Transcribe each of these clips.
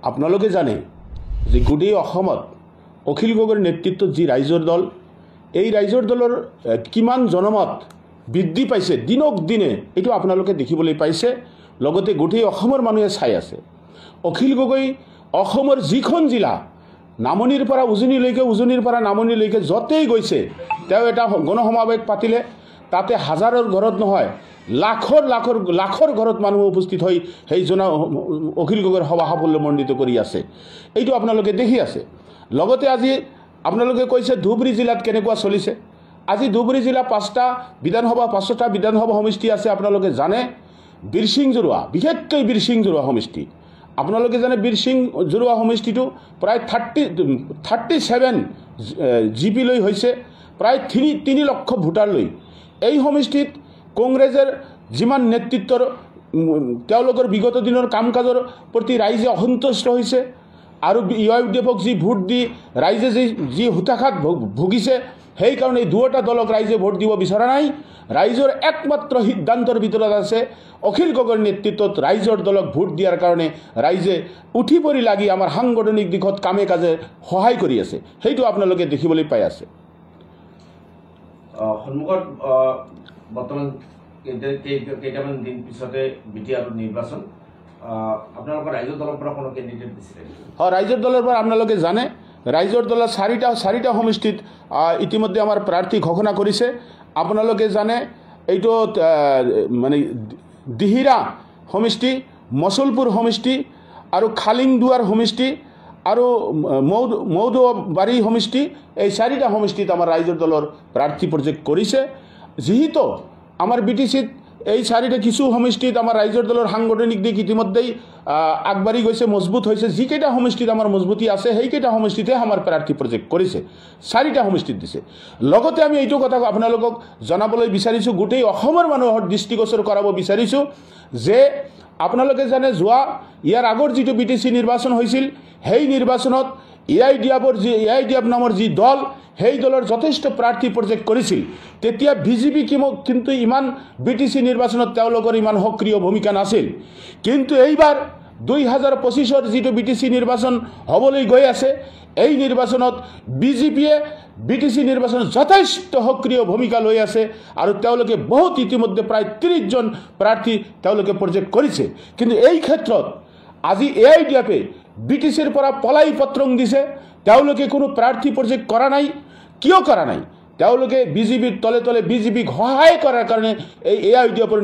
আপোনালোকে জানে যে গোটেই অসমত অখিল গগৈৰ নেতৃত্বত যি ৰাইজৰ দল এই ৰাইজৰ দলৰ কিমান জনমত বৃদ্ধি পাইছে দিনক দিনে এইটো আপোনালোকে দেখিবলৈ পাইছে লগতে গোটেই অসমৰ মানুহে চাই আছে অখিল গগৈ অসমৰ যিখন জিলা নামনিৰ পৰা উজনিলৈকে উজনিৰ পৰা নামনিলৈকে যতেই গৈছে তেওঁ এটা গণসমাৱেশ পাতিলে তাতে হাজাৰৰ ঘৰত নহয় লাখৰ লাখৰ লাখৰ ঘৰত মানুহ উপস্থিত হৈ সেইজনা অখিল গগৈৰ সভা সাফল্যমণ্ডিত কৰি আছে এইটো আপোনালোকে দেখি আছে লগতে আজি আপোনালোকে কৈছে ধুবুৰী জিলাত কেনেকুৱা চলিছে আজি ধুবুৰী জিলা 5টা বিধানসভা সমষ্টি আছে আপোনালোকে জানে বীৰসিং জৰুৱা বিশেষকৈ বীৰসিং জৰুৱা সমষ্টি আপোনালোকে জানে বীৰসিং জৰুৱা সমষ্টিটো প্ৰায় 37 জিপি লৈ হৈছে প্ৰায় 3 লক্ষ ভোটাৰ লৈ এই সমষ্টিত কংগ্ৰেছৰ যিমান নেতৃত্বৰ তেওঁলোকৰ বিগত দিনৰ কাম কাজৰ প্ৰতি ৰাইজে অসন্তুষ্ট হৈছে আৰু ইউআইডিএফক যি ভোট দি ৰাইজে যি হতাশাত ভুগিছে সেই কাৰণে দুটা দলক ৰাইজে ভোট দিব বিচৰা নাই ৰাইজৰ একমাত্ৰ সিদ্ধান্তৰ ভিতৰত আছে অখিল গগৈৰ নেতৃত্বত ৰাইজৰ দলক ভোট দিয়াৰ কাৰণে ৰাইজে উঠি পৰি লাগি আমাৰ সাংগঠনিক দিশত কামে কাজে সহায় কৰি আছে সেইটো আপোনালোকে দেখিবলৈ পাই আছে সন্মুখত বৰ্তমান কেইটামান দিন পিছতে বিটিআৰ নিৰ্বাচন আপোনালোকৰ ৰাইজৰ দলৰ পৰা কোনো কেণ্ডিডেট দিছিলে হয় ৰাইজৰ দলৰ পৰা আপোনালোকে জানে ৰাইজৰ দলৰ চাৰিটা সমষ্টিত ইতিমধ্যে আমাৰ প্ৰাৰ্থী ঘোষণা কৰিছে আপোনালোকে জানে এইটো মানে দিহিৰা সমষ্টি মছলপুৰ সমষ্টি আৰু খালিংদুৱাৰ সমষ্টি আৰু মৌদবাৰী সমষ্টি এই 4টা সমষ্টিত আমাৰ ৰাইজৰ দলৰ প্ৰাৰ্থী প্ৰজেক্ট কৰিছে যেহেতু আমাৰ বিটিচিত এই 4টা কিছু সমষ্টিত আমাৰ ৰাইজৰ দলৰ সাংগঠনিক দিশ ইতিমধ্যেই আগবাঢ়ি গৈছে মজবুত হৈছে যিকেইটা সমষ্টিত আমাৰ মজবুতি আছে সেইকেইটা সমষ্টিতে আমাৰ প্ৰাৰ্থী প্ৰজেক্ট কৰিছে 4টা সমষ্টিত দিছে লগতে আমি এইটো কথা আপোনালোকক জনাবলৈ বিচাৰিছোঁ গোটেই অসমৰ মানুহৰ দৃষ্টিগোচৰ কৰাব বিচাৰিছোঁ যে আপোনালোকে জানে যোৱা ইয়াৰ আগৰ যিটো বিটিচি নিৰ্বাচন হৈছিল সেই নিৰ্বাচনত এআইডিএফ নামৰ যি দল সেই দলৰ যথেষ্ট প্ৰাৰ্থী প্ৰজেক্ট কৰিছিল তেতিয়া বিজেপি কিন্তু ইমান বিটিচি নিৰ্বাচনত তেওঁলোকৰ ইমান সক্ৰিয় ভূমিকা নাছিল কিন্তু এইবাৰ 2025ৰ যিটো বিটিচি নিৰ্বাচন হ'বলৈ গৈ আছে এই নিৰ্বাচনত বিজেপিয়ে বিটিচি নিৰ্বাচনত যথেষ্ট সক্ৰিয় ভূমিকা লৈ আছে আৰু তেওঁলোকে বহুত ইতিমধ্যে প্ৰায় 30 জন প্ৰাৰ্থী তেওঁলোকে প্ৰজেক্ট কৰিছে কিন্তু এই ক্ষেত্ৰত আজি এআইডিএফে বিটিচিৰ পৰা পলাই পত্ৰং দিছে তেওঁলোকে কোনো প্ৰাৰ্থী প্ৰজেক্ট কৰা নাই কিয় কৰা নাই তেওঁলোকে বিজেপিৰ তলে তলে বিজেপিক সহায় কৰাৰ কাৰণে এই এআইডিএফৰ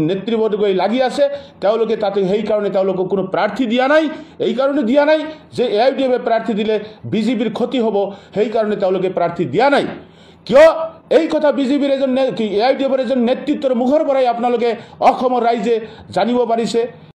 নেতৃবৰ্গ গৈ লাগি আছে তেওঁলোকে তাতে সেই কাৰণে তেওঁলোকক কোনো প্ৰাৰ্থী দিয়া নাই এই কাৰণে দিয়া নাই যে এআইডিএফে প্ৰাৰ্থী দিলে বিজেপিৰ ক্ষতি হ'ব সেই কাৰণে তেওঁলোকে প্ৰাৰ্থী দিয়া নাই কিয় এই কথা বিজেপিৰ এআইডিএফৰ এজন নেতৃত্বৰ মুখৰ পৰাই আপোনালোকে অসমৰ ৰাইজে জানিব পাৰিছে